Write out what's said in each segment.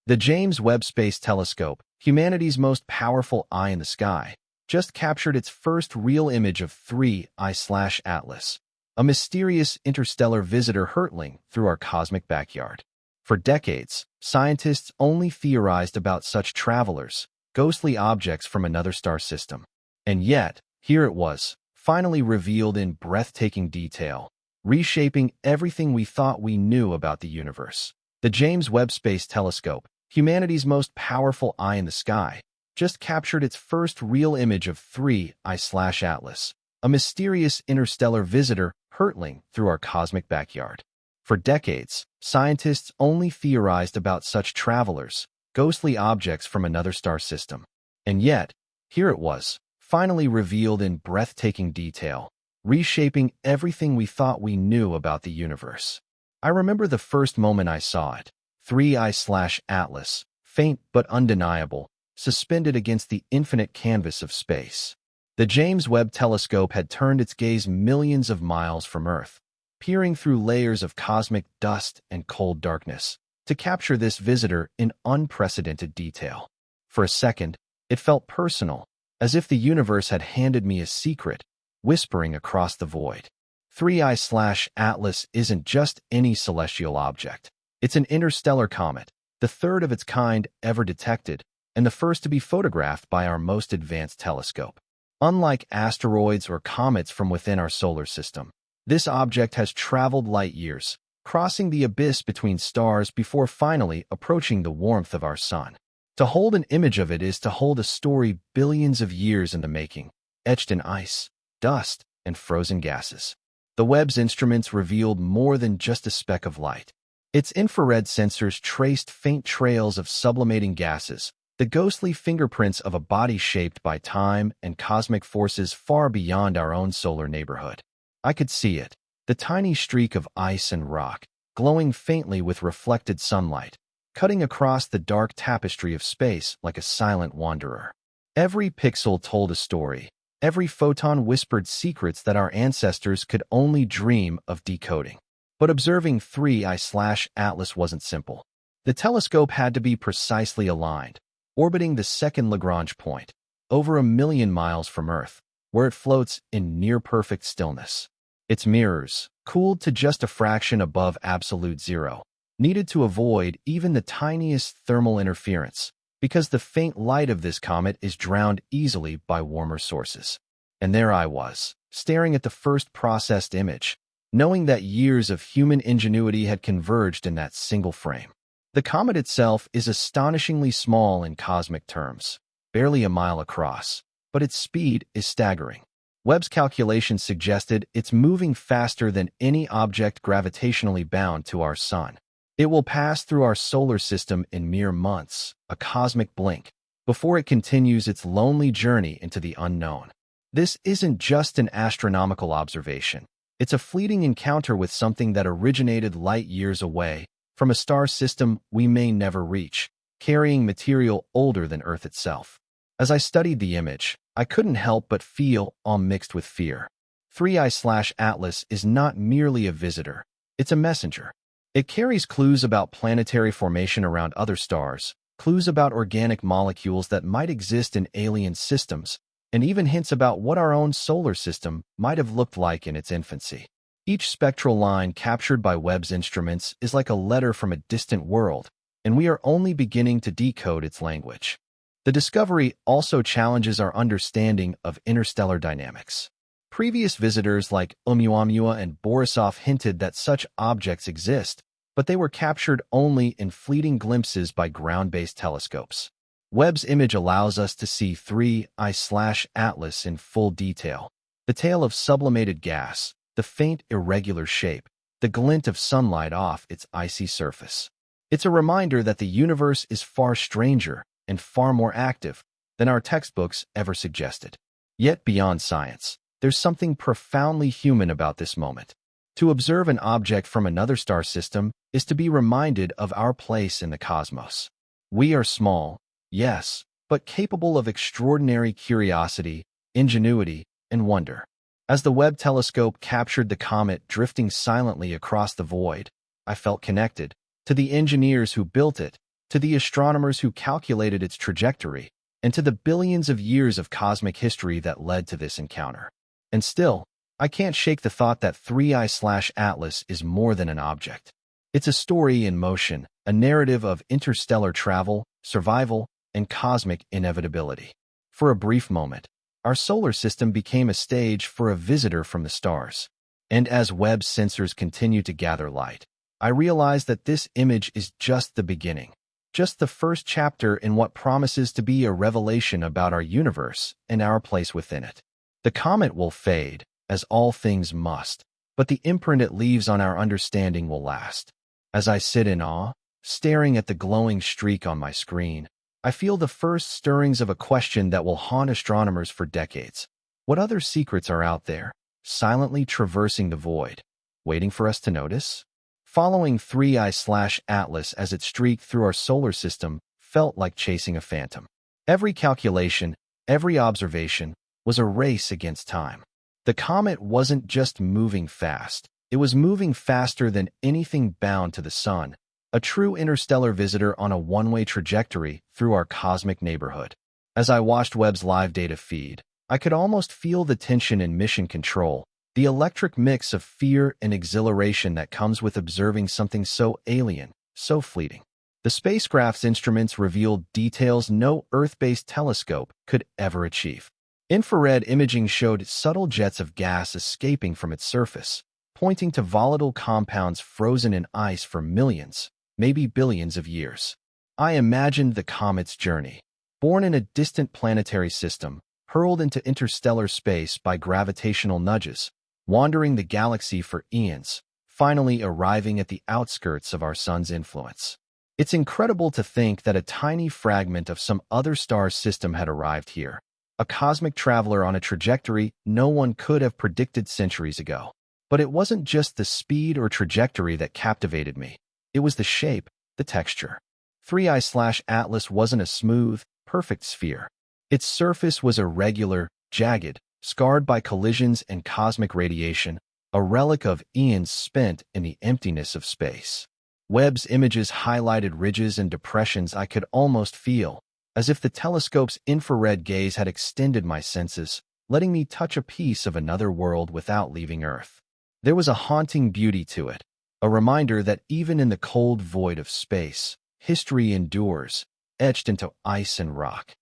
The James Webb Space Telescope, humanity's most powerful eye in the sky, just captured its first real image of 3I/Atlas, a mysterious interstellar visitor hurtling through our cosmic backyard. For decades, scientists only theorized about such travelers, ghostly objects from another star system. And yet, here it was, finally revealed in breathtaking detail, reshaping everything we thought we knew about the universe. The James Webb Space Telescope, humanity's most powerful eye in the sky, just captured its first real image of 3I/Atlas, a mysterious interstellar visitor hurtling through our cosmic backyard. For decades, scientists only theorized about such travelers, ghostly objects from another star system. And yet, here it was, finally revealed in breathtaking detail, reshaping everything we thought we knew about the universe. I remember the first moment I saw it, 3I/Atlas, faint but undeniable, suspended against the infinite canvas of space. The James Webb Telescope had turned its gaze millions of miles from Earth, peering through layers of cosmic dust and cold darkness, to capture this visitor in unprecedented detail. For a second, it felt personal, as if the universe had handed me a secret, whispering across the void. 3I/Atlas isn't just any celestial object. It's an interstellar comet, the third of its kind ever detected, and the first to be photographed by our most advanced telescope. Unlike asteroids or comets from within our solar system, this object has traveled light years, crossing the abyss between stars before finally approaching the warmth of our sun. To hold an image of it is to hold a story billions of years in the making, etched in ice, dust, and frozen gases. The Webb's instruments revealed more than just a speck of light. Its infrared sensors traced faint trails of sublimating gases, the ghostly fingerprints of a body shaped by time and cosmic forces far beyond our own solar neighborhood. I could see it, the tiny streak of ice and rock, glowing faintly with reflected sunlight, cutting across the dark tapestry of space like a silent wanderer. Every pixel told a story. Every photon whispered secrets that our ancestors could only dream of decoding. But observing 3I/Atlas wasn't simple. The telescope had to be precisely aligned, orbiting the second Lagrange point, over 1 million miles from Earth, where it floats in near-perfect stillness. Its mirrors, cooled to just a fraction above absolute zero, needed to avoid even the tiniest thermal interference, because the faint light of this comet is drowned easily by warmer sources. And there I was, staring at the first processed image, knowing that years of human ingenuity had converged in that single frame. The comet itself is astonishingly small in cosmic terms, barely a mile across, but its speed is staggering. Webb's calculations suggested it's moving faster than any object gravitationally bound to our sun. It will pass through our solar system in mere months, a cosmic blink, before it continues its lonely journey into the unknown. This isn't just an astronomical observation. It's a fleeting encounter with something that originated light years away, from a star system we may never reach, carrying material older than Earth itself. As I studied the image, I couldn't help but feel awe mixed with fear. 3I/Atlas is not merely a visitor, it's a messenger. It carries clues about planetary formation around other stars, clues about organic molecules that might exist in alien systems, and even hints about what our own solar system might have looked like in its infancy. Each spectral line captured by Webb's instruments is like a letter from a distant world, and we are only beginning to decode its language. The discovery also challenges our understanding of interstellar dynamics. Previous visitors like Oumuamua and Borisov hinted that such objects exist, but they were captured only in fleeting glimpses by ground-based telescopes. Webb's image allows us to see 3I/Atlas in full detail. The tail of sublimated gas, the faint irregular shape, the glint of sunlight off its icy surface. It's a reminder that the universe is far stranger and far more active than our textbooks ever suggested. Yet beyond science, there's something profoundly human about this moment. To observe an object from another star system is to be reminded of our place in the cosmos. We are small, yes, but capable of extraordinary curiosity, ingenuity, and wonder. As the Webb telescope captured the comet drifting silently across the void, I felt connected to the engineers who built it, to the astronomers who calculated its trajectory, and to the billions of years of cosmic history that led to this encounter. And still, I can't shake the thought that 3I/Atlas is more than an object. It's a story in motion, a narrative of interstellar travel, survival, and cosmic inevitability. For a brief moment, our solar system became a stage for a visitor from the stars. And as Webb's sensors continue to gather light, I realize that this image is just the beginning, just the first chapter in what promises to be a revelation about our universe and our place within it. The comet will fade, as all things must, but the imprint it leaves on our understanding will last. As I sit in awe, staring at the glowing streak on my screen, I feel the first stirrings of a question that will haunt astronomers for decades. What other secrets are out there, silently traversing the void, waiting for us to notice? Following 3I/Atlas as it streaked through our solar system felt like chasing a phantom. Every calculation, every observation, was a race against time. The comet wasn't just moving fast, it was moving faster than anything bound to the sun, a true interstellar visitor on a one-way trajectory through our cosmic neighborhood. As I watched Webb's live data feed, I could almost feel the tension in mission control, the electric mix of fear and exhilaration that comes with observing something so alien, so fleeting. The spacecraft's instruments revealed details no Earth-based telescope could ever achieve. Infrared imaging showed subtle jets of gas escaping from its surface, pointing to volatile compounds frozen in ice for millions, maybe billions of years. I imagined the comet's journey, born in a distant planetary system, hurled into interstellar space by gravitational nudges, wandering the galaxy for eons, finally arriving at the outskirts of our sun's influence. It's incredible to think that a tiny fragment of some other star's system had arrived here, a cosmic traveler on a trajectory no one could have predicted centuries ago. But it wasn't just the speed or trajectory that captivated me. It was the shape, the texture. 3I/Atlas wasn't a smooth, perfect sphere. Its surface was irregular, jagged, scarred by collisions and cosmic radiation, a relic of eons spent in the emptiness of space. Webb's images highlighted ridges and depressions I could almost feel, as if the telescope's infrared gaze had extended my senses, letting me touch a piece of another world without leaving Earth. There was a haunting beauty to it, a reminder that even in the cold void of space, history endures, etched into ice and rock.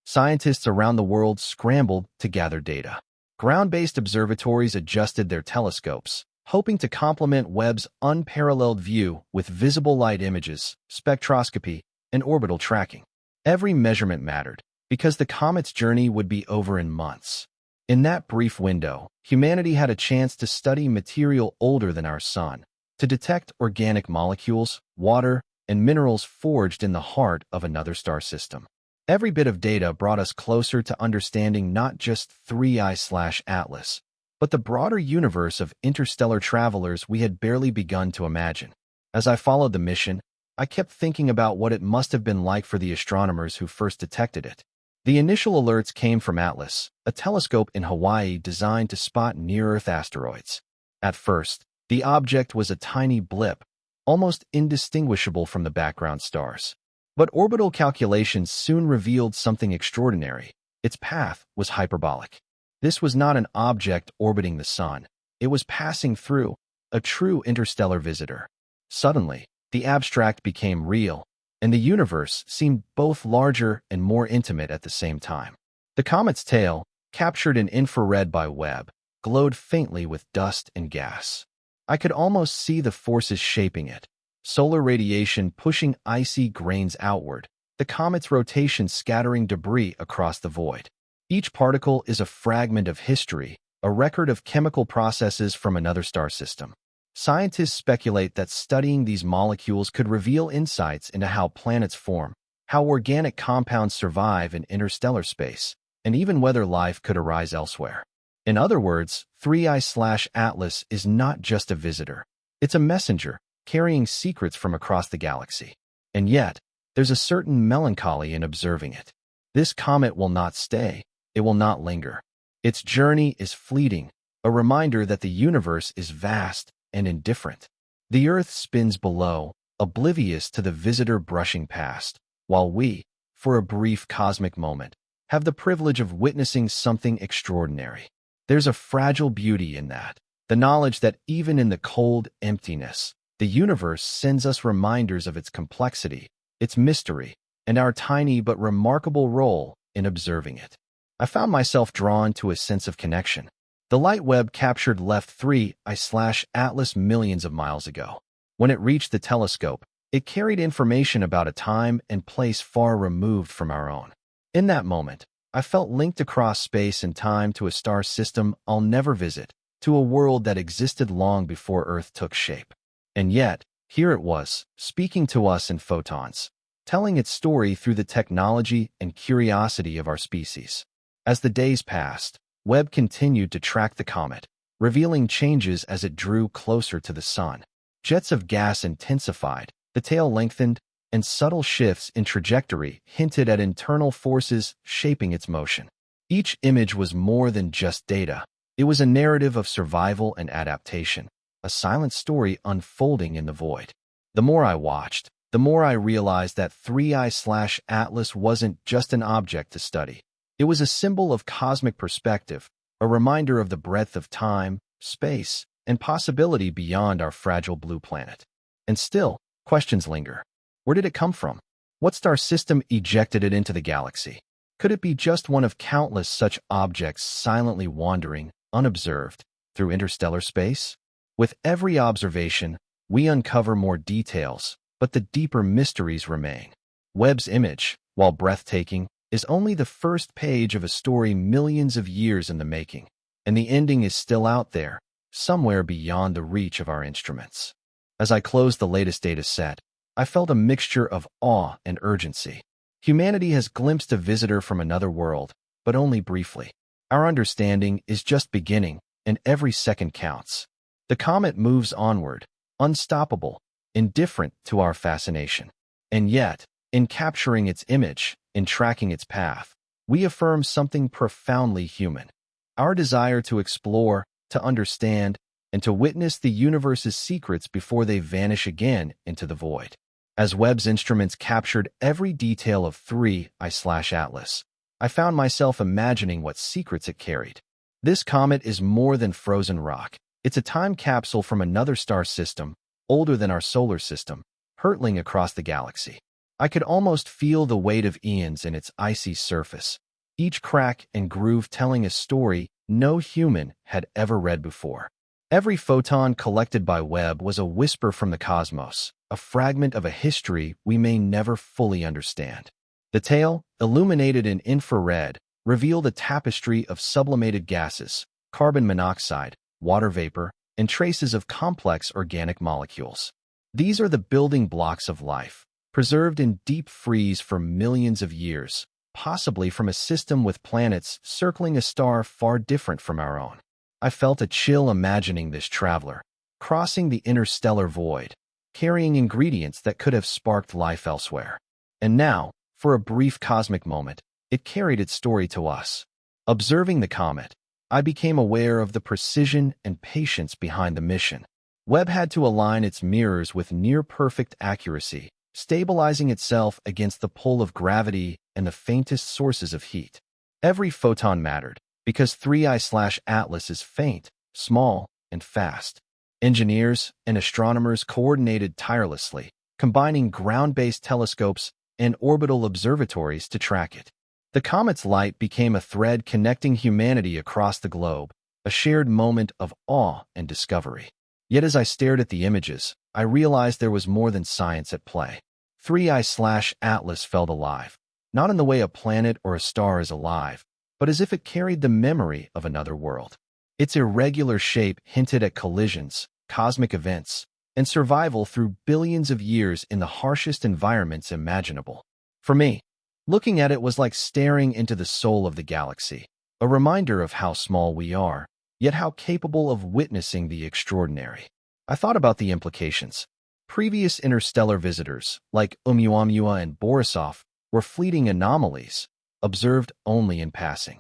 Scientists around the world scrambled to gather data. Ground-based observatories adjusted their telescopes, hoping to complement Webb's unparalleled view with visible light images, spectroscopy, and orbital tracking. Every measurement mattered, because the comet's journey would be over in months. In that brief window, humanity had a chance to study material older than our sun, to detect organic molecules, water, and minerals forged in the heart of another star system. Every bit of data brought us closer to understanding not just 3I/Atlas, but the broader universe of interstellar travelers we had barely begun to imagine. As I followed the mission, I kept thinking about what it must have been like for the astronomers who first detected it. The initial alerts came from Atlas, a telescope in Hawaii designed to spot near-Earth asteroids. At first, the object was a tiny blip, almost indistinguishable from the background stars. But orbital calculations soon revealed something extraordinary. Its path was hyperbolic. This was not an object orbiting the sun. It was passing through, a true interstellar visitor. Suddenly, the abstract became real, and the universe seemed both larger and more intimate at the same time. The comet's tail, captured in infrared by Webb, glowed faintly with dust and gas. I could almost see the forces shaping it. Solar radiation pushing icy grains outward, the comet's rotation scattering debris across the void. Each particle is a fragment of history, a record of chemical processes from another star system. Scientists speculate that studying these molecules could reveal insights into how planets form, how organic compounds survive in interstellar space, and even whether life could arise elsewhere. In other words, 3I/Atlas is not just a visitor. It's a messenger, carrying secrets from across the galaxy. And yet, there's a certain melancholy in observing it. This comet will not stay. It will not linger. Its journey is fleeting, a reminder that the universe is vast and indifferent. The Earth spins below, oblivious to the visitor brushing past, while we, for a brief cosmic moment, have the privilege of witnessing something extraordinary. There's a fragile beauty in that, the knowledge that even in the cold emptiness, the universe sends us reminders of its complexity, its mystery, and our tiny but remarkable role in observing it. I found myself drawn to a sense of connection. The light Webb captured left 3I/Atlas millions of miles ago. When it reached the telescope, it carried information about a time and place far removed from our own. In that moment, I felt linked across space and time to a star system I'll never visit, to a world that existed long before Earth took shape. And yet, here it was, speaking to us in photons, telling its story through the technology and curiosity of our species. As the days passed, Webb continued to track the comet, revealing changes as it drew closer to the sun. Jets of gas intensified, the tail lengthened, and subtle shifts in trajectory hinted at internal forces shaping its motion. Each image was more than just data. It was a narrative of survival and adaptation, a silent story unfolding in the void. The more I watched, the more I realized that 3I/Atlas wasn't just an object to study. It was a symbol of cosmic perspective, a reminder of the breadth of time, space, and possibility beyond our fragile blue planet. And still, questions linger. Where did it come from? What star system ejected it into the galaxy? Could it be just one of countless such objects silently wandering, unobserved, through interstellar space? With every observation, we uncover more details, but the deeper mysteries remain. Webb's image, while breathtaking, is only the first page of a story millions of years in the making, and the ending is still out there, somewhere beyond the reach of our instruments. As I closed the latest data set, I felt a mixture of awe and urgency. Humanity has glimpsed a visitor from another world, but only briefly. Our understanding is just beginning, and every second counts. The comet moves onward, unstoppable, indifferent to our fascination. And yet, in capturing its image, in tracking its path, we affirm something profoundly human. Our desire to explore, to understand, and to witness the universe's secrets before they vanish again into the void. As Webb's instruments captured every detail of 3I/Atlas, I found myself imagining what secrets it carried. This comet is more than frozen rock. It's a time capsule from another star system, older than our solar system, hurtling across the galaxy. I could almost feel the weight of eons in its icy surface, each crack and groove telling a story no human had ever read before. Every photon collected by Webb was a whisper from the cosmos, a fragment of a history we may never fully understand. The tail, illuminated in infrared, revealed a tapestry of sublimated gases, carbon monoxide, water vapor, and traces of complex organic molecules. These are the building blocks of life, preserved in deep freeze for millions of years, possibly from a system with planets circling a star far different from our own. I felt a chill imagining this traveler, crossing the interstellar void, carrying ingredients that could have sparked life elsewhere. And now, for a brief cosmic moment, it carried its story to us. Observing the comet, I became aware of the precision and patience behind the mission. Webb had to align its mirrors with near-perfect accuracy, stabilizing itself against the pull of gravity and the faintest sources of heat. Every photon mattered, because 3I/Atlas is faint, small, and fast. Engineers and astronomers coordinated tirelessly, combining ground-based telescopes and orbital observatories to track it. The comet's light became a thread connecting humanity across the globe, a shared moment of awe and discovery. Yet as I stared at the images, I realized there was more than science at play. 3I/Atlas felt alive, not in the way a planet or a star is alive, but as if it carried the memory of another world. Its irregular shape hinted at collisions, cosmic events, and survival through billions of years in the harshest environments imaginable. For me, looking at it was like staring into the soul of the galaxy, a reminder of how small we are, yet how capable of witnessing the extraordinary. I thought about the implications. Previous interstellar visitors, like Oumuamua and Borisov, were fleeting anomalies, observed only in passing.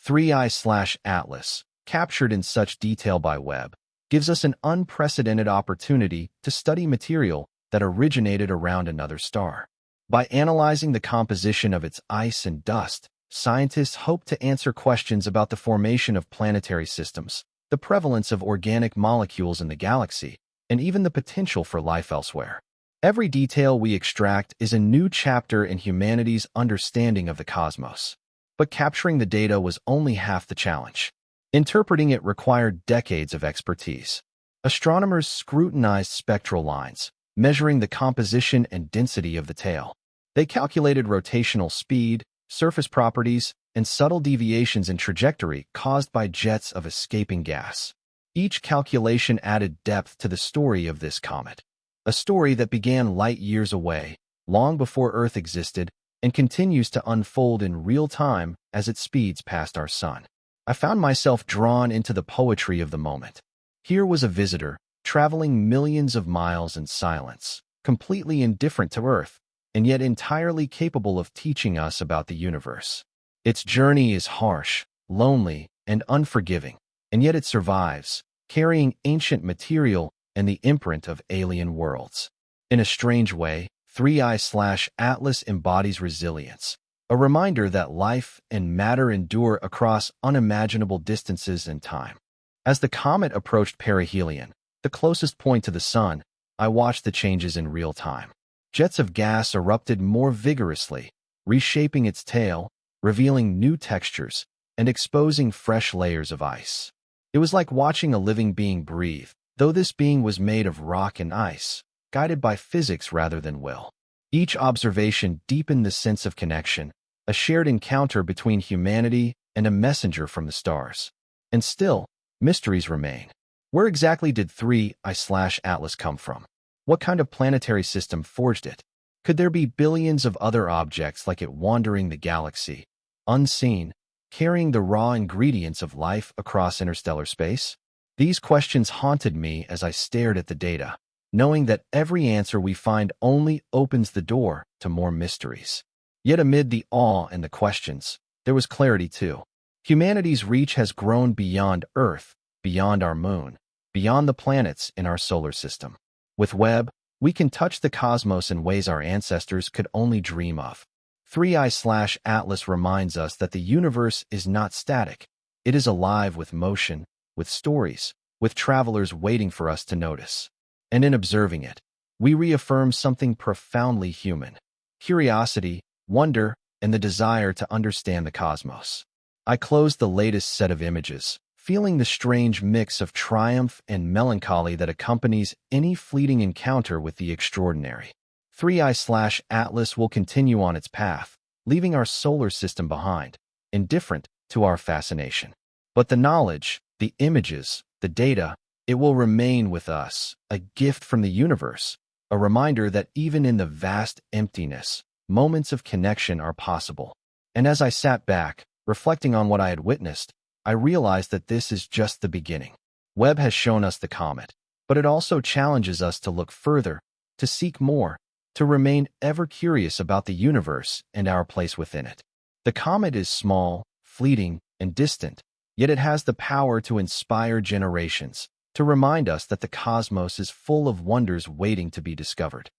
3I/Atlas, captured in such detail by Webb, gives us an unprecedented opportunity to study material that originated around another star. By analyzing the composition of its ice and dust, scientists hope to answer questions about the formation of planetary systems, the prevalence of organic molecules in the galaxy, and even the potential for life elsewhere. Every detail we extract is a new chapter in humanity's understanding of the cosmos. But capturing the data was only half the challenge. Interpreting it required decades of expertise. Astronomers scrutinized spectral lines, measuring the composition and density of the tail. They calculated rotational speed, surface properties, and subtle deviations in trajectory caused by jets of escaping gas. Each calculation added depth to the story of this comet, a story that began light years away, long before Earth existed, and continues to unfold in real time as it speeds past our sun. I found myself drawn into the poetry of the moment. Here was a visitor, traveling millions of miles in silence, completely indifferent to Earth, and yet entirely capable of teaching us about the universe. Its journey is harsh, lonely, and unforgiving, and yet it survives, carrying ancient material and the imprint of alien worlds. In a strange way, 3I/Atlas embodies resilience, a reminder that life and matter endure across unimaginable distances and time. As the comet approached perihelion, the closest point to the sun, I watched the changes in real time. Jets of gas erupted more vigorously, reshaping its tail, revealing new textures, and exposing fresh layers of ice. It was like watching a living being breathe, though this being was made of rock and ice, guided by physics rather than will. Each observation deepened the sense of connection, a shared encounter between humanity and a messenger from the stars. And still, mysteries remain. Where exactly did 3I/Atlas come from? What kind of planetary system forged it? Could there be billions of other objects like it wandering the galaxy, unseen, carrying the raw ingredients of life across interstellar space? These questions haunted me as I stared at the data, knowing that every answer we find only opens the door to more mysteries. Yet amid the awe and the questions, there was clarity too. Humanity's reach has grown beyond Earth, beyond our moon, beyond the planets in our solar system. With Webb, we can touch the cosmos in ways our ancestors could only dream of. 3I/Atlas reminds us that the universe is not static. It is alive with motion, with stories, with travelers waiting for us to notice. And in observing it, we reaffirm something profoundly human: curiosity, wonder, and the desire to understand the cosmos. I closed the latest set of images, feeling the strange mix of triumph and melancholy that accompanies any fleeting encounter with the extraordinary. 3I/Atlas will continue on its path, leaving our solar system behind, indifferent to our fascination. But the knowledge, the images, the data, it will remain with us, a gift from the universe, a reminder that even in the vast emptiness, moments of connection are possible. And as I sat back, reflecting on what I had witnessed, I realized that this is just the beginning. Webb has shown us the comet, but it also challenges us to look further, to seek more, to remain ever curious about the universe and our place within it. The comet is small, fleeting, and distant, yet it has the power to inspire generations, to remind us that the cosmos is full of wonders waiting to be discovered.